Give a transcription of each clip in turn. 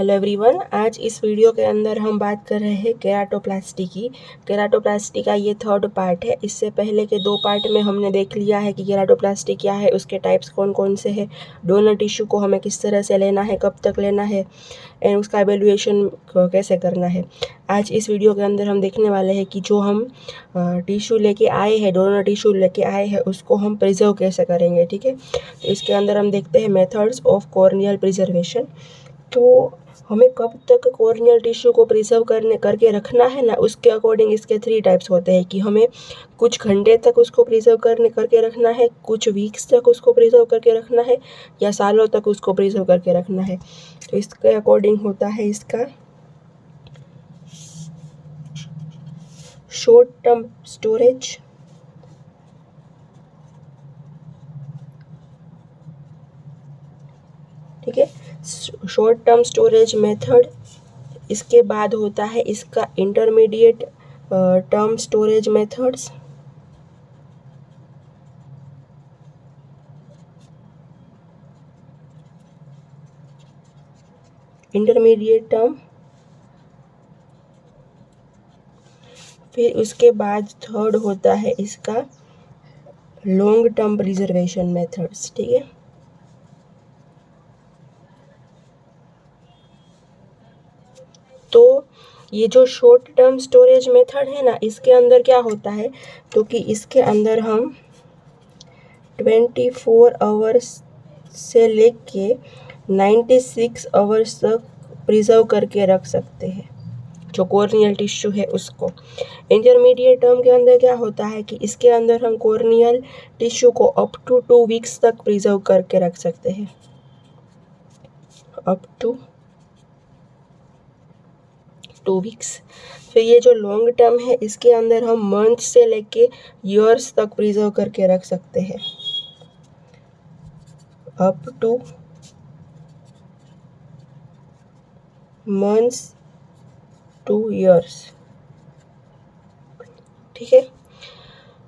Hello everyone, आज इस video के अंदर हम बात कर रहे हैं केराटोप्लास्टी की। केराटोप्लास्टी का ये थर्ड पार्ट है। इससे पहले के दो पार्ट में हमने देख लिया है कि केराटोप्लास्टी क्या है, उसके टाइप्स कौन कौन से हैं, डोनर टिश्यू को हमें किस तरह से लेना है, कब तक लेना है एंड उसका एवेल्युएशन कैसे करना है। आज इस वीडियो के अंदर हम देखने वाले हैं कि जो हम टिश्यू लेके आए हैं, डोनर टिश्यू लेके आए हैं, उसको हम प्रिजर्व कैसे करेंगे। ठीक है, तो इसके अंदर हम देखते हैं मेथड्स ऑफ कॉर्नियल प्रिजर्वेशन। तो हमें कब तक कॉर्नियल टिश्यू को प्रिजर्व करके रखना है ना, उसके अकॉर्डिंग इसके 3 टाइप्स होते हैं कि हमें कुछ घंटे तक उसको प्रिजर्व करके रखना है, कुछ वीक्स तक उसको प्रिजर्व करके रखना है, या सालों तक उसको प्रिजर्व करके रखना है। तो इसके अकॉर्डिंग होता है इसका शॉर्ट टर्म स्टोरेज, ठीक है, शॉर्ट टर्म स्टोरेज मेथड। इसके बाद होता है इसका intermediate term storage methods, intermediate term. फिर उसके बाद थर्ड होता है इसका लॉन्ग टर्म प्रिजर्वेशन मेथड्स। ठीक है, तो ये जो शॉर्ट टर्म स्टोरेज मेथड है ना, इसके अंदर क्या होता है, तो कि इसके अंदर हम 24 आवर्स से लेके 96 आवर्स तक प्रिजर्व करके रख सकते हैं जो कॉर्नियल टिश्यू है उसको। इंटरमीडिएट टर्म के अंदर क्या होता है कि इसके अंदर हम कॉर्नियल टिश्यू को अप टू 2 वीक्स तक प्रिजर्व करके रख सकते हैं, अप टू 2 वीक्स। फिर ये जो लॉन्ग टर्म है, इसके अंदर हम मंथ से लेके ईयर्स तक प्रिजर्व करके रख सकते हैं, up two months two years. ठीक है,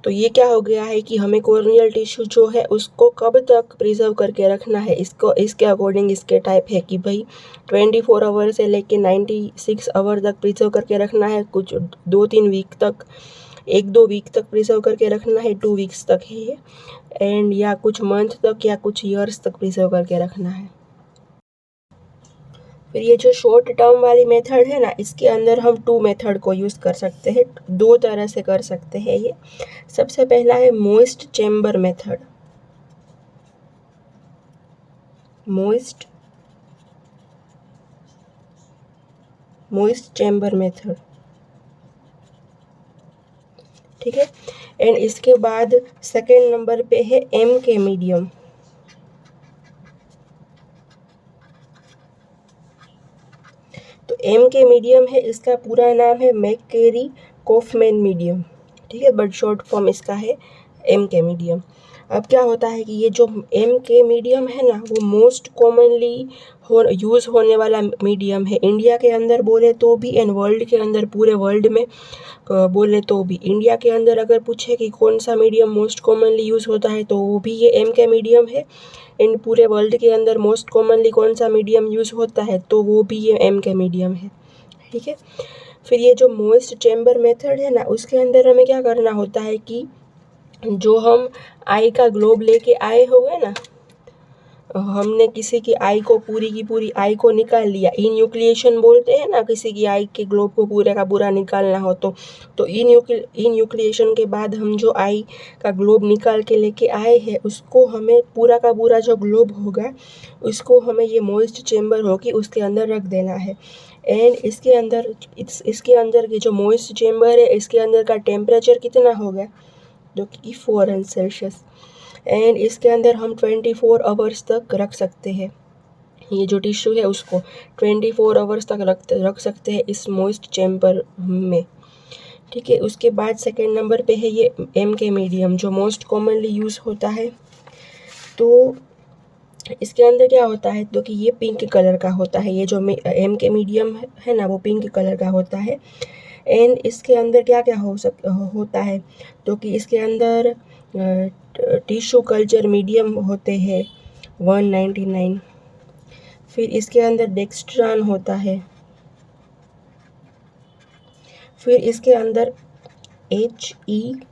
तो ये क्या हो गया है कि हमें कॉर्नियल टिश्यू जो है उसको कब तक प्रिजर्व करके रखना है, इसको इसके अकॉर्डिंग इसके टाइप है कि भाई 24 आवर से लेके 96 आवर तक प्रिजर्व करके रखना है, कुछ 2-3 वीक तक, 1-2 वीक तक प्रिजर्व करके रखना है, 2 वीक्स तक है ये, एंड या कुछ मंथ तक या कुछ ईयर्स तक प्रिजर्व करके रखना है। फिर ये जो शॉर्ट टर्म वाली मेथड है ना, इसके अंदर हम 2 मेथड को यूज़ कर सकते हैं, 2 तरह से कर सकते हैं ये। सबसे पहला है moist chamber method, moist chamber method. ठीक है, एंड इसके बाद सेकेंड नंबर पे है एम के मीडियम। तो एम के मीडियम है, इसका पूरा नाम है मैककेरी कॉफमैन मीडियम। ठीक है, बट शॉर्ट फॉर्म इसका है एम के मीडियम। अब क्या होता है कि ये जो एम के मीडियम है ना, वो मोस्ट कॉमनली यूज़ होने वाला मीडियम है इंडिया के अंदर बोले तो भी, एंड वर्ल्ड के अंदर, पूरे वर्ल्ड में बोले तो भी। इंडिया के अंदर अगर पूछे कि कौन सा मीडियम मोस्ट कॉमनली यूज़ होता है, तो वो भी ये एम के मीडियम है। एंड पूरे वर्ल्ड के अंदर मोस्ट कॉमनली कौन सा मीडियम यूज़ होता है, तो वो भी ये एम के मीडियम है। ठीक है, फिर ये जो मोइस्ट चेम्बर मेथड है ना, उसके अंदर हमें क्या करना होता है कि जो हम आई का ग्लोब लेके आए हुए ना, हमने किसी की आई को, पूरी की पूरी आई को निकाल लिया, इन्यूक्लिएशन बोलते हैं ना, किसी की आई के ग्लोब को पूरे का पूरा निकालना हो तो इन्यूक्लिएशन के बाद हम जो आई का ग्लोब निकाल के लेके आए हैं, उसको हमें पूरा का पूरा जो ग्लोब होगा, उसको हमें ये मॉइस्ट चेम्बर होगी उसके अंदर रख देना है। एंड इसके अंदर की जो मॉइस्ट चेम्बर है, इसके अंदर का टेम्परेचर कितना होगा, जो कि 4 सेल्सियस। एंड इसके अंदर हम 24 आवर्स तक रख सकते हैं, ये जो टिश्यू है उसको 24 आवर्स तक रख सकते हैं इस मॉइस्ट चेम्बर में। ठीक है, उसके बाद सेकेंड नंबर पे है ये एम के मीडियम, जो मोस्ट कॉमनली यूज़ होता है। तो इसके अंदर क्या होता है, तो कि ये पिंक कलर का होता है, ये जो एम के मीडियम है ना, वो पिंक कलर का होता है। एंड इसके अंदर क्या क्या होता है, तो कि इसके अंदर टिश्यू कल्चर मीडियम होते हैं 199। फिर इसके अंदर डेक्स्ट्रान होता है, फिर इसके अंदर HEPES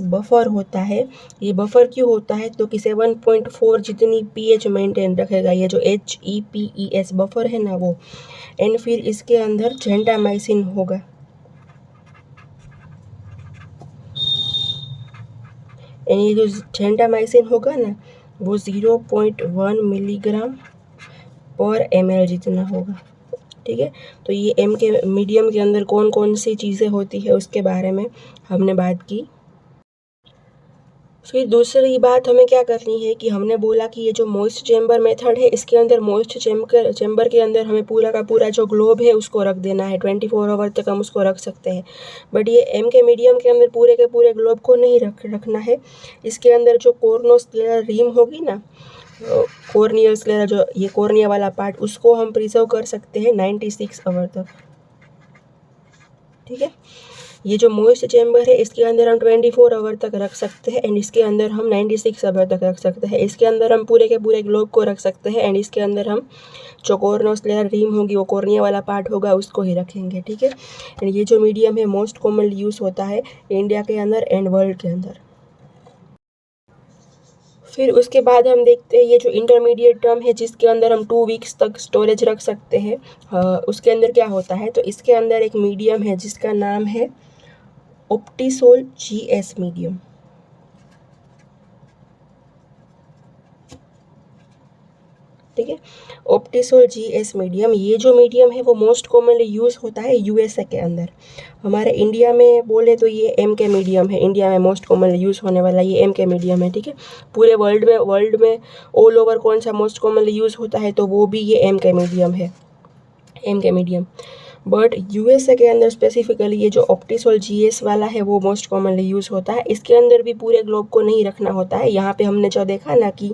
बफर होता है। ये बफर क्यों होता है? तो कि 7.4 जितनी pH मेंटेन रखेगा, ये जो HEPES बफर है ना वो। एंड फिर इसके अंदर जेंटामाइसिन होगा, एंड ये जो जेंटामाइसिन होगा ना वो 0.1 मिलीग्राम पर ml जितना होगा। ठीक है, तो ये एम के मीडियम के अंदर कौन कौन सी चीज़ें होती है उसके बारे में हमने बात की। फिर दूसरी बात हमें क्या करनी है कि हमने बोला कि ये जो मॉइस्ट चेम्बर मेथड है, इसके अंदर मॉइस्ट चेम्बर के अंदर हमें पूरा का पूरा जो ग्लोब है उसको रख देना है, 24 आवर तक हम उसको रख सकते हैं। बट ये एम के मीडियम के अंदर पूरे के पूरे ग्लोब को नहीं रखना है। इसके अंदर जो कॉर्नोस्क्लेरल रिम होगी ना, कॉर्नियल स्क्लेरा, जो ये कॉर्निया वाला पार्ट, उसको हम प्रिजर्व कर सकते हैं 96 आवर तक। ठीक है, ये जो मॉइस्ट चेम्बर है इसके अंदर हम 24 आवर तक रख सकते हैं, एंड इसके अंदर हम 96 आवर तक रख सकते हैं। इसके अंदर हम पूरे के पूरे ग्लोब को रख सकते हैं, एंड इसके अंदर हम जो कॉर्नोस्क्लेरल रिम होगी, वो कॉर्निया वाला पार्ट होगा, उसको ही रखेंगे। ठीक है, एंड ये जो मीडियम है मोस्ट कॉमनली यूज़ होता है इंडिया के अंदर एंड वर्ल्ड के अंदर। फिर उसके बाद हम देखते हैं ये जो इंटरमीडिएट टर्म है जिसके अंदर हम 2 वीक्स तक स्टोरेज रख सकते हैं, उसके अंदर क्या होता है? तो इसके अंदर एक मीडियम है जिसका नाम है ऑप्टिसोल GS मीडियम। ठीक है, ऑप्टिसोल GS मीडियम, ये जो मीडियम है वो मोस्ट कॉमनली यूज़ होता है USA के अंदर। हमारे इंडिया में बोले तो ये एम के मीडियम है, इंडिया में मोस्ट कॉमनली यूज़ होने वाला ये एम के मीडियम है। ठीक है, पूरे वर्ल्ड में ऑल ओवर कौन सा मोस्ट कॉमनली यूज़ होता है? तो वो भी ये एम के मीडियम है, एम के मीडियम। बट USA के अंदर स्पेसिफिकली ये जो ऑप्टिसोल GS वाला है वो मोस्ट कॉमनली यूज़ होता है। इसके अंदर भी पूरे ग्लोब को नहीं रखना होता है। यहाँ पे हमने जो देखा ना कि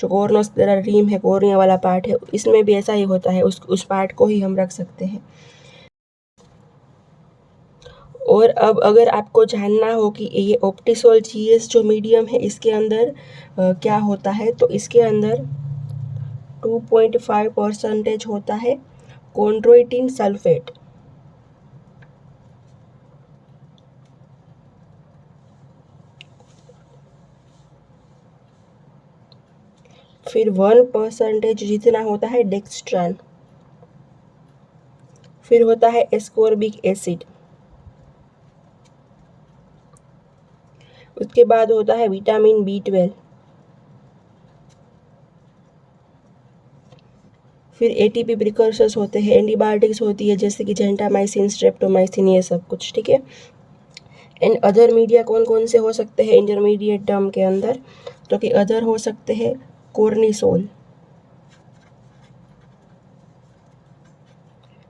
जो कॉर्नोस्क्लेरल रिम है, कॉर्निया वाला पार्ट है, इसमें भी ऐसा ही होता है, उस पार्ट को ही हम रख सकते हैं। और अब अगर आपको जानना हो कि ये ऑप्टिसोल GS जो मीडियम है इसके अंदर क्या होता है, तो इसके अंदर 2.5% होता है कॉन्ड्रोइटिन सल्फेट। फिर 1% जितना होता है डेक्स्ट्रान। फिर होता है एस्कॉर्बिक एसिड। उसके बाद होता है विटामिन B12। फिर ATP प्रिकर्सर्स होते हैं, एंटीबायोटिक्स होती है जैसे कि जेंटामाइसिन, स्ट्रेप्टोमाइसिन, ये सब कुछ। ठीक है, एंड अदर मीडिया कौन कौन से हो सकते हैं इंटरमीडिएट टर्म के अंदर? तो कि अदर हो सकते हैं कॉर्निसोल,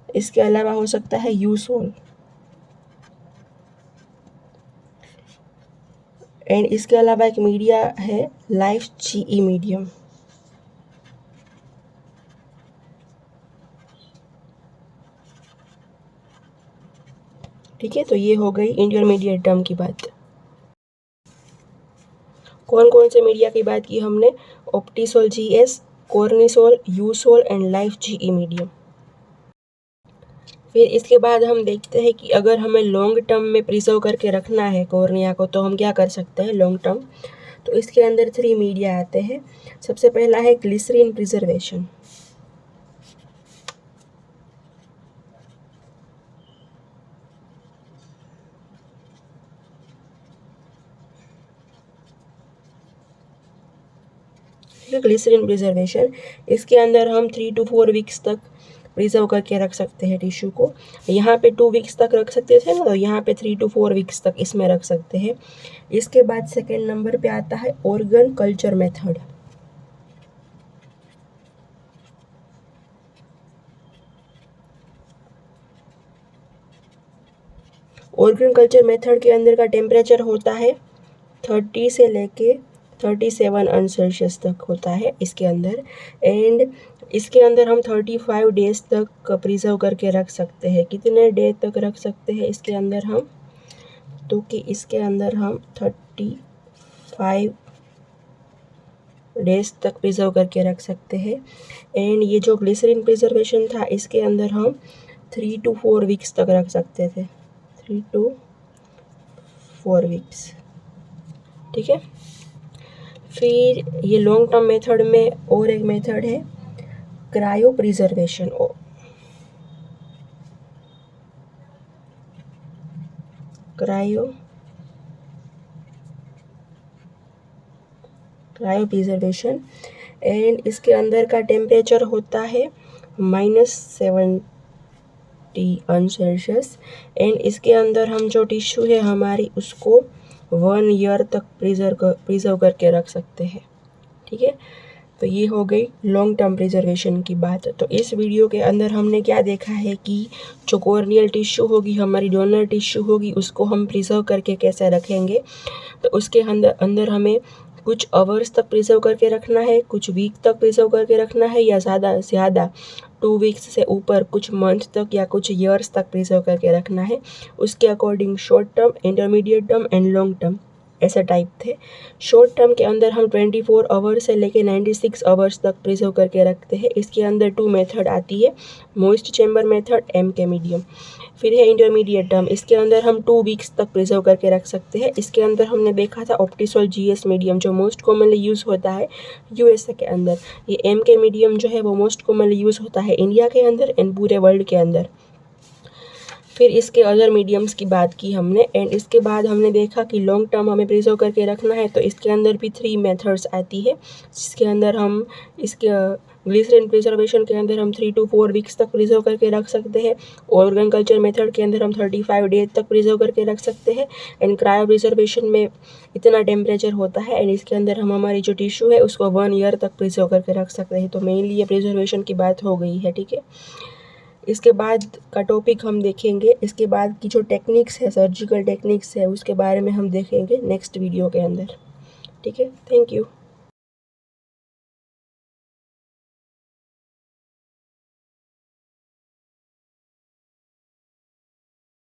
इसके अलावा हो सकता है यूसोल, एंड इसके अलावा एक मीडिया है लाइफ GE मीडियम। ठीक है, तो ये हो गई इंटरमीडिएट टर्म की बात। कौन कौन से मीडिया की बात की हमने? Optisol GS, Cornisol, Eusol and life GE medium. फिर इसके बाद हम देखते हैं कि अगर हमें लॉन्ग टर्म में प्रिजर्व करके रखना है कॉर्निया को, तो हम क्या कर सकते हैं लॉन्ग टर्म? तो इसके अंदर 3 मीडिया आते हैं। सबसे पहला है ग्लिसरीन प्रिजर्वेशन। ग्लिसरीन प्रिजर्वेशन, इसके अंदर हम 3 to 4 वीक्स तक प्रिजर्व करके रख सकते हैं टिश्यू को। यहाँ पे 2 वीक्स तक रख सकते थे ना, तो यहाँ पे 3 to 4 वीक्स तक इसमें रख सकते हैं। इसके बाद सेकेंड नंबर पे आता है organ culture method. Organ culture method के अंदर का टेम्परेचर होता है 30 से लेके 37 सेल्सियस तक होता है इसके अंदर, एंड इसके अंदर हम 35 डेज तक प्रिजर्व करके रख सकते हैं। कितने डे तक रख सकते हैं इसके अंदर हम? तो कि इसके अंदर हम 35 डेज तक प्रिजर्व करके रख सकते हैं। एंड ये जो ग्लिसरीन प्रिजर्वेशन था इसके अंदर हम 3 to 4 वीक्स तक रख सकते थे, 3 to 4 वीक्स, ठीक है। फिर ये लॉन्ग टर्म मेथड में और एक मेथड है cryo preservation. Cryo preservation and इसके अंदर का टेम्परेचर होता है -70 एंड इसके अंदर हम जो टिश्यू है हमारी उसको 1 ईयर तक प्रिजर्व करके रख सकते हैं, ठीक है। तो ये हो गई लॉन्ग टर्म प्रिजर्वेशन की बात। तो इस वीडियो के अंदर हमने क्या देखा है कि जो कॉर्नियल टिश्यू होगी, हमारी डोनर टिश्यू होगी, उसको हम प्रिजर्व करके कैसे रखेंगे। तो उसके अंदर हमें कुछ आवर्स तक प्रिजर्व करके रखना है, कुछ वीक तक प्रिजर्व करके रखना है, या ज़्यादा 2 वीक्स से ऊपर कुछ मंथ तक या कुछ ईयर्स तक प्रिजर्व करके रखना है। उसके according short term, intermediate term and long term ऐसे टाइप थे। शॉर्ट टर्म के अंदर हम 24 आवर्स से लेके 96 आवर्स तक प्रिजर्व करके रखते हैं। इसके अंदर 2 मेथड आती है, moist chamber method, MK medium. फिर है इंटरमीडिएट टर्म, इसके अंदर हम 2 वीक्स तक प्रिजर्व करके रख सकते हैं। इसके अंदर हमने देखा था ऑप्टिसोल जीएस मीडियम जो मोस्ट कॉमनली यूज़ होता है यूएसए के अंदर। ये एमके मीडियम जो है वो मोस्ट कॉमनली यूज़ होता है इंडिया के अंदर एंड पूरे वर्ल्ड के अंदर। फिर इसके अदर मीडियम्स की बात की हमने एंड इसके बाद हमने देखा कि लॉन्ग टर्म हमें प्रिजर्व करके रखना है। तो इसके अंदर भी 3 मेथड्स आती है, जिसके अंदर हम इसके ग्लिसरीन प्रिजर्वेशन के अंदर हम 3 to 4 वीक्स तक प्रिजर्व करके रख सकते हैं। ऑर्गन कल्चर मेथड के अंदर हम 35 डेज तक प्रिजर्व करके रख सकते हैं। एंड क्रायो प्रिजर्वेशन में इतना टेम्परेचर होता है एंड इसके अंदर हम हमारी जो टिश्यू है उसको 1 ईयर तक प्रिजर्व करके रख सकते हैं। तो मेनली ये प्रिजर्वेशन की बात हो गई है, ठीक है। इसके बाद का टॉपिक हम देखेंगे, इसके बाद की जो टेक्निक्स है, सर्जिकल टेक्निक्स है, उसके बारे में हम देखेंगे नेक्स्ट वीडियो के अंदर, ठीक है। Thank you.